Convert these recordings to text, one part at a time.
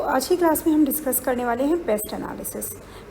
आज की क्लास में हम डिस्कस करने वाले हैं पेस्ट एनालिसिस।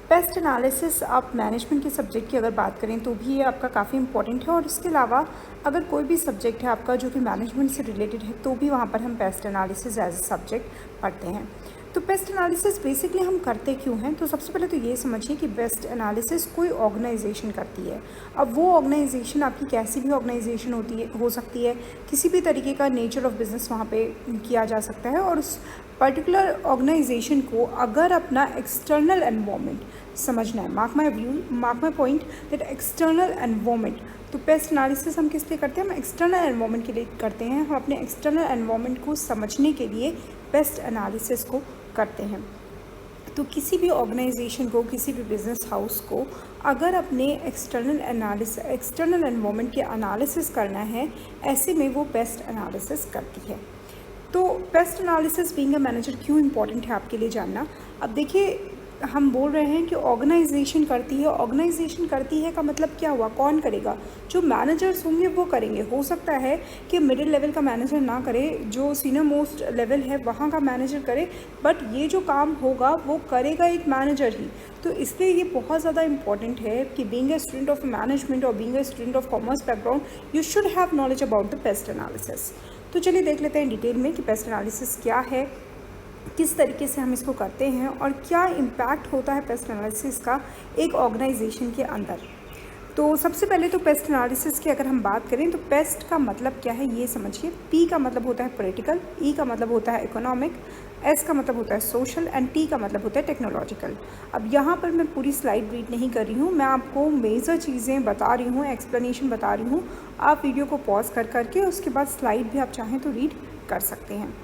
पेस्ट एनालिसिस आप मैनेजमेंट के सब्जेक्ट की अगर बात करें तो भी ये आपका काफ़ी इंपॉर्टेंट है, और इसके अलावा अगर कोई भी सब्जेक्ट है आपका जो कि मैनेजमेंट से रिलेटेड है तो भी वहाँ पर हम pest analysis as a subject पढ़ते हैं। तो पेस्ट एनालिसिस बेसिकली हम करते क्यों हैं, तो सबसे पहले तो ये समझिए कि पेस्ट एनालिसिस कोई ऑर्गेनाइजेशन करती है। अब वो ऑर्गेनाइजेशन आपकी कैसी भी ऑर्गेनाइजेशन हो सकती है, किसी भी तरीके का नेचर ऑफ बिजनेस वहाँ पे किया जा सकता है, और उस पर्टिकुलर ऑर्गेनाइजेशन को अगर अपना एक्सटर्नल एनवायरनमेंट समझना है, mark my point that external environment. तो पेस्ट एनालिसिस हम किस लिए करते हैं, हम एक्सटर्नल एनवायरनमेंट के लिए करते हैं। हम अपने एक्सटर्नल एनवायरनमेंट को समझने के लिए पेस्ट एनालिसिस को करते हैं। तो किसी भी ऑर्गेनाइजेशन को, किसी भी बिजनेस हाउस को अगर अपने एक्सटर्नल एनवायरनमेंट के एनालिसिस करना है, ऐसे में वो पेस्ट एनालिसिस करती है। तो paste analysis being a manager क्यों इम्पॉर्टेंट है आपके लिए जानना। अब देखिए, हम बोल रहे हैं कि ऑर्गेनाइजेशन करती है। ऑर्गेनाइजेशन करती है का मतलब क्या हुआ, कौन करेगा, जो मैनेजर्स होंगे वो करेंगे। हो सकता है कि मिडिल लेवल का मैनेजर ना करे, जो सीनियर मोस्ट लेवल है वहाँ का मैनेजर करे, बट ये जो काम होगा वो करेगा एक मैनेजर ही। तो इसलिए ये बहुत ज़्यादा इंपॉर्टेंट है कि being a student of management और being a student of commerce background you should have knowledge about the PEST analysis. तो चलिए देख लेते हैं डिटेल में कि पेस्ट एनालिसिस क्या है, किस तरीके से हम इसको करते हैं, और क्या इम्पैक्ट होता है पेस्ट एनालिसिस का एक ऑर्गेनाइजेशन के अंदर। तो सबसे पहले तो पेस्ट एनालिसिस की अगर हम बात करें तो पेस्ट का मतलब क्या है ये समझिए। पी का मतलब होता है पॉलिटिकल, ई का मतलब होता है इकोनॉमिक, एस का मतलब होता है सोशल, एंड टी का मतलब होता है टेक्नोलॉजिकल। अब यहाँ पर मैं पूरी स्लाइड रीड नहीं कर रही हूँ, मैं आपको मेजर चीज़ें बता रही हूँ, एक्सप्लेनेशन बता रही हूँ। आप वीडियो को पॉज कर करके उसके बाद स्लाइड भी आप चाहें तो रीड कर सकते हैं।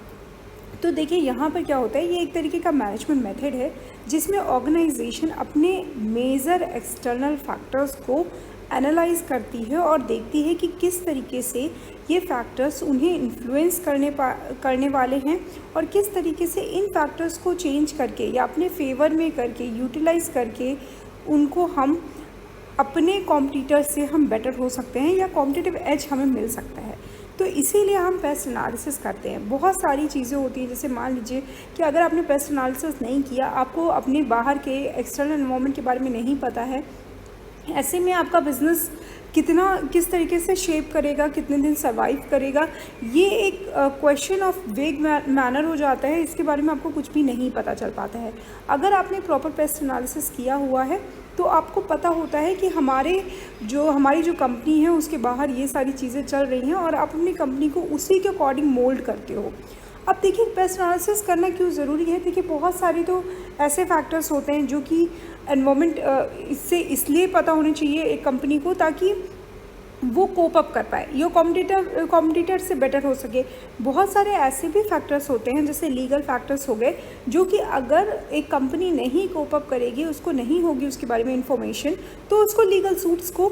तो देखिए यहाँ पर क्या होता है, ये एक तरीके का मैनेजमेंट मेथड है जिसमें ऑर्गेनाइजेशन अपने मेजर एक्सटर्नल फैक्टर्स को एनालाइज करती है और देखती है कि किस तरीके से ये फैक्टर्स उन्हें इन्फ्लुएंस करने वाले हैं, और किस तरीके से इन फैक्टर्स को चेंज करके या अपने फेवर में करके, यूटिलाइज करके उनको हम अपने कॉम्पिटिटर से हम बेटर हो सकते हैं या कॉम्पिटिटिव एज हमें मिल सकता है। तो इसीलिए हम पेस्ट एनालिसिस करते हैं। बहुत सारी चीज़ें होती हैं, जैसे मान लीजिए कि अगर आपने पेस्ट एनालिसिस नहीं किया, आपको अपने बाहर के एक्सटर्नल एनवायरनमेंट के बारे में नहीं पता है, ऐसे में आपका बिज़नेस किस तरीके से शेप करेगा, कितने दिन सर्वाइव करेगा, ये एक क्वेश्चन ऑफ वेग मैनर हो जाता है। इसके बारे में आपको कुछ भी नहीं पता चल पाता है। अगर आपने प्रॉपर पेस्ट एनालिसिस किया हुआ है तो आपको पता होता है कि हमारी जो कंपनी है उसके बाहर ये सारी चीज़ें चल रही हैं, और आप अपनी कंपनी को उसी के अकॉर्डिंग मोल्ड करते हो। अब देखिए, पेस्ट एनालिसिस करना क्यों ज़रूरी है। देखिए, बहुत सारे तो ऐसे फैक्टर्स होते हैं जो कि एनवायरनमेंट इससे इसलिए पता होने चाहिए एक कंपनी को, ताकि वो कोप अप कर पाए, यो कॉम्पिटिटर से बेटर हो सके। बहुत सारे ऐसे भी फैक्टर्स होते हैं, जैसे लीगल फैक्टर्स हो गए, जो कि अगर एक कंपनी नहीं कोप अप करेगी, उसको नहीं होगी उसके बारे में इंफॉर्मेशन, तो उसको लीगल सूट्स को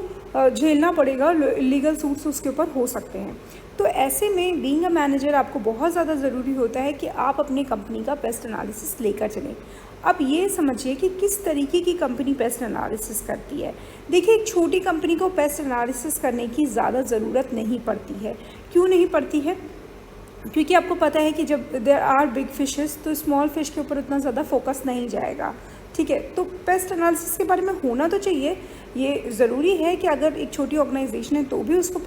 झेलना पड़ेगा, लीगल सूट्स उसके ऊपर हो सकते हैं। तो ऐसे में बीइंग अ मैनेजर आपको बहुत ज़्यादा ज़रूरी होता है कि आप अपनी कंपनी का पेस्ट एनालिसिस लेकर चलें। अब ये समझिए कि किस तरीके की कंपनी पेस्ट एनालिसिस करती है। देखिए, एक छोटी कंपनी को पेस्ट एनालिसिस करने की ज़्यादा ज़रूरत नहीं पड़ती है। क्यों नहीं पड़ती है, क्योंकि आपको पता है कि जब देयर आर बिग फिशेस तो स्मॉल फिश के ऊपर उतना ज़्यादा फोकस नहीं जाएगा। ठीक है, तो पेस्ट एनालिसिस के बारे में होना तो चाहिए। ये ज़रूरी है कि अगर एक छोटी ऑर्गेनाइजेशन है तो भी उसका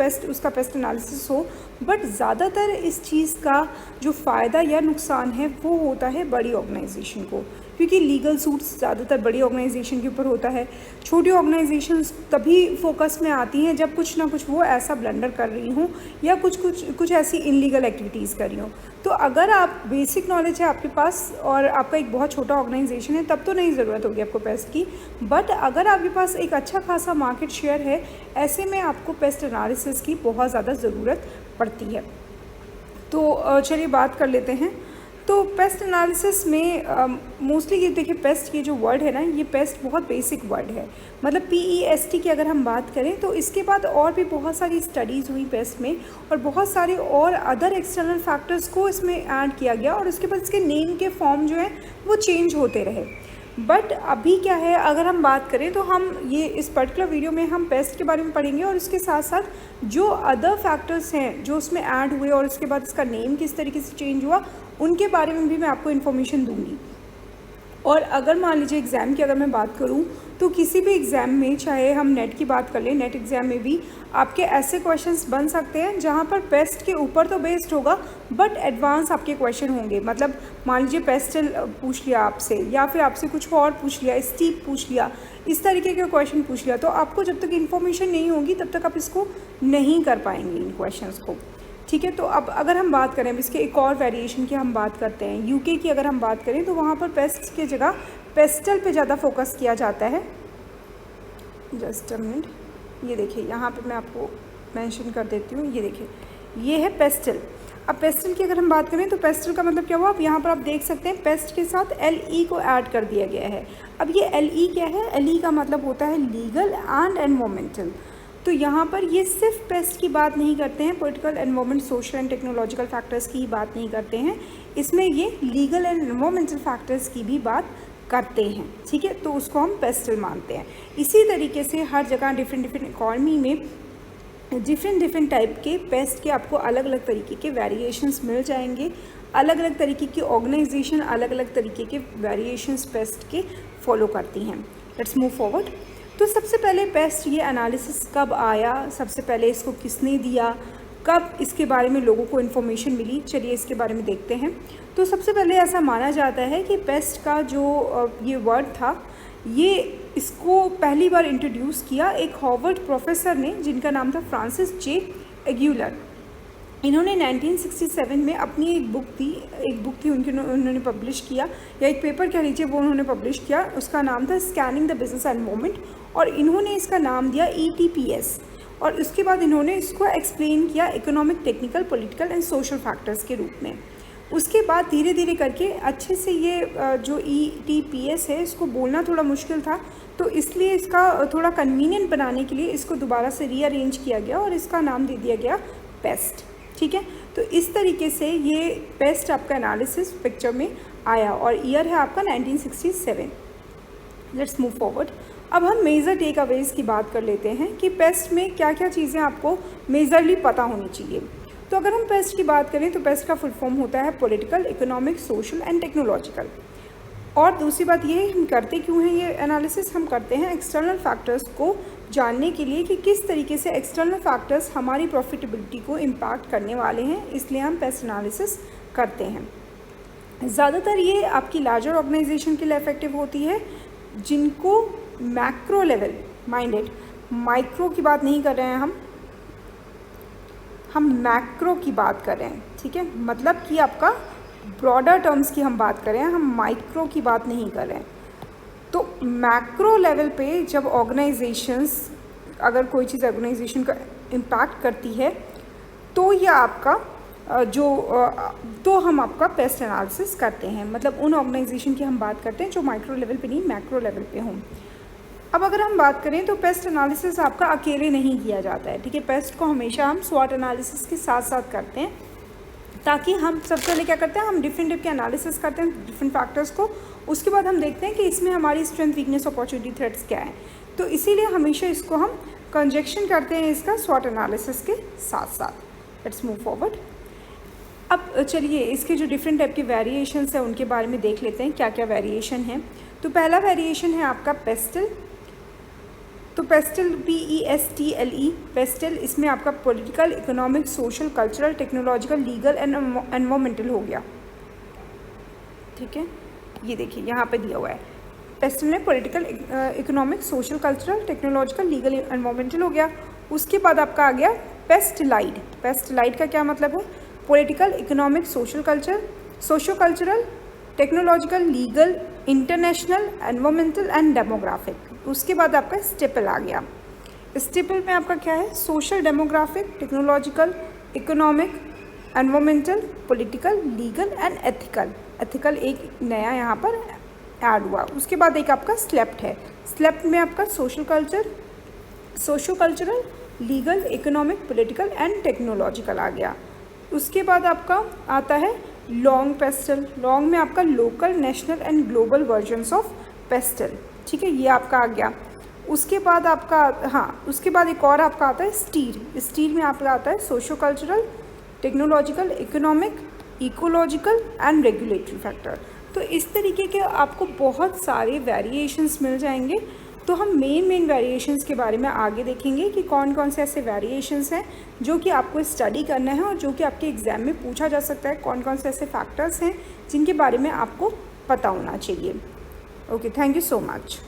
पेस्ट एनालिसिस हो, बट ज़्यादातर इस चीज़ का जो फ़ायदा या नुकसान है वो होता है बड़ी ऑर्गेनाइजेशन को, क्योंकि लीगल सूट्स ज़्यादातर बड़ी ऑर्गेनाइजेशन के ऊपर होता है। छोटी ऑर्गेनाइजेशंस तभी फोकस में आती हैं जब कुछ ना कुछ वो ऐसा ब्लंडर कर रही हूँ या कुछ ऐसी इनलीगल एक्टिविटीज़ कर रही हूँ। तो अगर आप बेसिक नॉलेज है आपके पास और आपका एक बहुत छोटा ऑर्गेनाइजेशन है, तब तो नहीं ज़रूरत होगी आपको पेस्ट की। बट अगर आपके पास एक अच्छा खासा मार्केट शेयर है, ऐसे में आपको पेस्ट एनालिसिस की बहुत ज़्यादा ज़रूरत पड़ती है। तो चलिए बात कर लेते हैं। तो पेस्ट एनालिसिस में मोस्टली ये देखिए, पेस्ट ये जो वर्ड है ना, ये पेस्ट बहुत बेसिक वर्ड है। मतलब PEST की अगर हम बात करें तो इसके बाद और भी बहुत सारी स्टडीज़ हुई पेस्ट में, और बहुत सारे और अदर एक्सटर्नल फैक्टर्स को इसमें ऐड किया गया, और उसके बाद इसके नेम के फॉर्म जो है वो चेंज होते रहे। बट अभी क्या है, अगर हम बात करें तो हम ये इस पर्टिकुलर वीडियो में हम पेस्ट के बारे में पढ़ेंगे, और इसके साथ साथ जो अदर फैक्टर्स हैं जो उसमें ऐड हुए और उसके बाद इसका नेम किस तरीके से चेंज हुआ, उनके बारे में भी मैं आपको इन्फॉर्मेशन दूंगी। और अगर मान लीजिए एग्ज़ाम की अगर मैं बात करूं तो किसी भी एग्ज़ाम में, चाहे हम नेट की बात कर लें, नेट एग्ज़ाम में भी आपके ऐसे क्वेश्चंस बन सकते हैं जहां पर पेस्ट के ऊपर तो बेस्ड होगा बट एडवांस आपके क्वेश्चन होंगे। मतलब मान लीजिए पेस्टल पूछ लिया आपसे, या फिर आपसे कुछ और पूछ लिया, स्टीप पूछ लिया, इस तरीके के क्वेश्चन पूछ लिया, तो आपको जब तक इन्फॉर्मेशन नहीं होगी तब तक आप इसको नहीं कर पाएंगे इन क्वेश्चंस को। ठीक है, तो अब अगर हम बात करें इसके एक और वेरिएशन की हम बात करते हैं, यूके की अगर हम बात करें तो वहाँ पर पेस्ट की जगह पेस्टल पे ज़्यादा फोकस किया जाता है। जस्ट अ मिनट, ये देखिए यहाँ पे मैं आपको मेंशन कर देती हूँ, ये देखिए ये है पेस्टल। अब पेस्टल की अगर हम बात करें तो पेस्टल का मतलब क्या हुआ, अब यहाँ पर आप देख सकते हैं पेस्ट के साथ LE को ऐड कर दिया गया है। अब ये LE क्या है, LE का मतलब होता है लीगल एंड एनवायरमेंटल। तो यहाँ पर ये सिर्फ पेस्ट की बात नहीं करते हैं, political, environment, social and technological factors की बात नहीं करते हैं, इसमें ये लीगल एंड एनवायरमेंटल फैक्टर्स की भी बात करते हैं। ठीक है, तो उसको हम पेस्टल मानते हैं। इसी तरीके से हर जगह डिफरेंट इकॉनमी में डिफरेंट टाइप के पेस्ट के आपको अलग अलग तरीके के वेरिएशंस मिल जाएंगे। अलग अलग तरीके की ऑर्गेनाइजेशन अलग अलग तरीके के वेरिएशंस पेस्ट के फॉलो करती हैं। Let's move forward. तो सबसे पहले पेस्ट ये एनालिसिस कब आया, सबसे पहले इसको किसने दिया, कब इसके बारे में लोगों को इन्फॉर्मेशन मिली, चलिए इसके बारे में देखते हैं। तो सबसे पहले ऐसा माना जाता है कि पेस्ट का जो ये वर्ड था, ये इसको पहली बार इंट्रोड्यूस किया एक हार्वर्ड प्रोफेसर ने जिनका नाम था फ्रांसिस जे एग्यूलर। इन्होंने 1967 में अपनी एक बुक थी उन्होंने पब्लिश किया, या एक पेपर कह लीजिए, वो उन्होंने पब्लिश किया। उसका नाम था स्कैनिंग द बिजनेस एनवायरनमेंट, और इन्होंने इसका नाम दिया ETPS। और उसके बाद इन्होंने इसको एक्सप्लेन किया economic, technical, political and social factors के रूप में। उसके बाद धीरे धीरे करके अच्छे से ये जो ETPS है इसको बोलना थोड़ा मुश्किल था, तो इसलिए इसका थोड़ा कन्वीनियंट बनाने के लिए इसको दोबारा से रीअरेंज किया गया और इसका नाम दे दिया गया पेस्ट। ठीक है, तो इस तरीके से ये पेस्ट आपका एनालिसिस पिक्चर में आया और ईयर है आपका 1967। Let's move forward. अब हम मेजर टेक अवेज की बात कर लेते हैं कि पेस्ट में क्या क्या चीज़ें आपको मेजरली पता होनी चाहिए। तो अगर हम पेस्ट की बात करें तो पेस्ट का फुल फॉर्म होता है political, economic, social and technological. और दूसरी बात ये है, हम करते क्यों हैं ये एनालिसिस, हम करते हैं एक्सटर्नल फैक्टर्स को जानने के लिए कि किस तरीके से एक्सटर्नल फैक्टर्स हमारी प्रॉफिटेबिलिटी को इम्पैक्ट करने वाले हैं, इसलिए हम पेस्ट एनालिसिस करते हैं। ज़्यादातर ये आपकी लार्जर ऑर्गेनाइजेशन के लिए इफेक्टिव होती है जिनको मैक्रो लेवल माइंडेड, माइक्रो की बात नहीं कर रहे हैं हम मैक्रो की बात कर रहे हैं। ठीक है, मतलब कि आपका ब्रॉडर टर्म्स की हम बात कर रहे हैं, हम माइक्रो की बात नहीं कर रहे हैं। तो मैक्रो लेवल पे जब ऑर्गेनाइजेशंस, अगर कोई चीज़ ऑर्गेनाइजेशन का इम्पैक्ट करती है तो यह आपका तो हम आपका पेस्ट एनालिसिस करते हैं। मतलब उन ऑर्गेनाइजेशन की हम बात करते हैं जो माइक्रो लेवल पे नहीं, मैक्रो लेवल पे हों। अब अगर हम बात करें तो पेस्ट एनालिसिस आपका अकेले नहीं किया जाता है। ठीक है, पेस्ट को हमेशा हम स्वॉट एनालिसिस के साथ साथ करते हैं, ताकि हम सबसे पहले क्या करते हैं, हम डिफरेंट टाइप के एनालिसिस करते हैं डिफरेंट फैक्टर्स को। उसके बाद हम देखते हैं कि इसमें हमारी स्ट्रेंथ, वीकनेस, अपॉर्चुनिटी, थ्रेट्स क्या है। तो इसीलिए हमेशा इसको हम कंजक्शन करते हैं इसका स्वॉट एनालिसिस के साथ साथ। Let's move forward. अब चलिए इसके जो डिफरेंट टाइप के वेरिएशंस हैं उनके बारे में देख लेते हैं क्या क्या वेरिएशन है। तो पहला वेरिएशन है आपका पेस्टल। तो पेस्टल PESTLE पेस्टल, इसमें आपका political, economic, social, cultural, technological, legal and environmental हो गया। ठीक है, ये देखिए यहाँ पे दिया हुआ है। पेस्टल में political, economic, social, cultural, technological, legal, environmental हो गया। उसके बाद आपका आ गया पेस्टलाइड। पेस्टलाइड का क्या मतलब है, political, economic, social cultural, technological, legal, international, environmental and demographic. उसके बाद आपका स्टेपल आ गया। स्टेपल में आपका क्या है, social, demographic, technological, economic, environmental, political, legal and ethical. Ethical एक नया यहाँ पर ऐड हुआ। उसके बाद एक आपका स्लेप्ट है। स्लेप्ट में आपका social cultural, legal, economic, political and technological आ गया। उसके बाद आपका आता है लॉन्ग पेस्टल। लॉन्ग में आपका local, national and global versions of pastel. ठीक है, ये आपका आ गया। उसके बाद आपका उसके बाद एक और आपका आता है स्टीर। स्टीर में आपका आता है socio cultural, technological, economic, ecological and regulatory factor. तो इस तरीके के आपको बहुत सारे वेरिएशंस मिल जाएंगे। तो हम मेन वेरिएशंस के बारे में आगे देखेंगे कि कौन कौन से ऐसे वेरिएशंस हैं जो कि आपको स्टडी करना है और जो कि आपके एग्ज़ाम में पूछा जा सकता है, कौन कौन से ऐसे फैक्टर्स हैं जिनके बारे में आपको पता होना चाहिए। Okay, thank you so much.